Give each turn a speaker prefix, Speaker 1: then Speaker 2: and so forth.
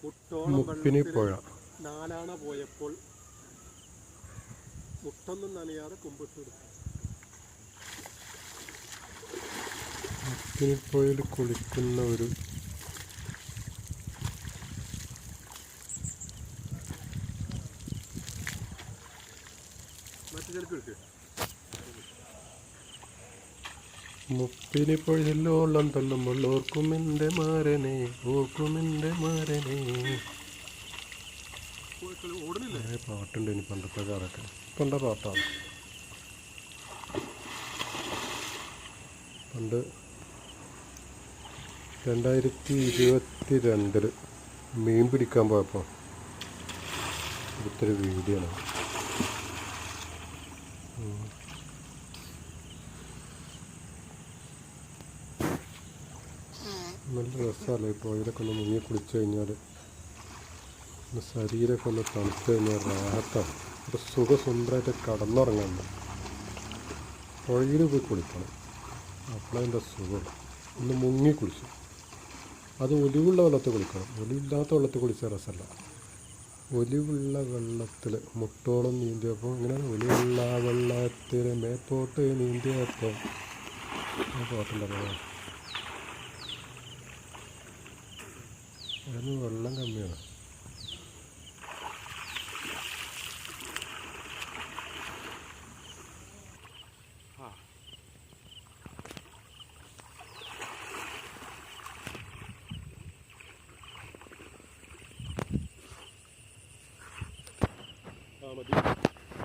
Speaker 1: മുപ്പിനിപ്പുഴ
Speaker 2: നാലാണ പോയപ്പോൾ മുട്ടൊന്നും നനയാതെ കുമ്പിട്ട് കൊടുത്തു.
Speaker 1: മുപ്പിനിപ്പുഴയിൽ കുളിക്കുന്ന ഒരു മുപ്പിനിപ്പുഴയിലോളം തള്ളുമ്പോൾ ഓർക്കുമെൻ്റെ മാരനെ ഓർക്കുമെൻ്റെ മാരനെ. പാട്ടുണ്ട് ഇനി പണ്ടത്തെ കാലൊക്കെ പണ്ട പാട്ടാണ്. പണ്ട് 2022 മീൻ പിടിക്കാൻ പോയപ്പോൾ എടുത്തൊരു വീഡിയോ ആണ്. നല്ല രസമല്ലേ ഈ പുഴയിലൊക്കെ ഒന്ന് മുങ്ങി കുളിച്ച് കഴിഞ്ഞാൽ ശരീരമൊക്കെ ഒന്ന് തണുത്ത് കഴിഞ്ഞാൽ റാഹത്താണ്. ഒരു സുഖസുന്ദരമായിട്ട് കടന്നുറങ്ങാണ്ട് പുഴയിൽ പോയി കുളിക്കണം. അപ്പോഴതിൻ്റെ സുഖം ഒന്ന് മുങ്ങി കുളിച്ചു. അത് ഒലിവുള്ള വെള്ളത്തിൽ കുളിക്കണം. ഒലിവില്ലാത്ത വെള്ളത്തിൽ കുളിച്ച രസമല്ല. ഒലിവുള്ള വെള്ളത്തിൽ മുട്ടോളം നീന്തിയപ്പോൾ ഇങ്ങനെ ഒലിവുള്ള വെള്ളത്തിൽ മേപ്പോട്ട് നീന്തിയപ്പോൾ പാട്ടുണ്ടല്ലോ. അതിന് വെള്ളം കമ്മിയാണ്.
Speaker 2: മതി.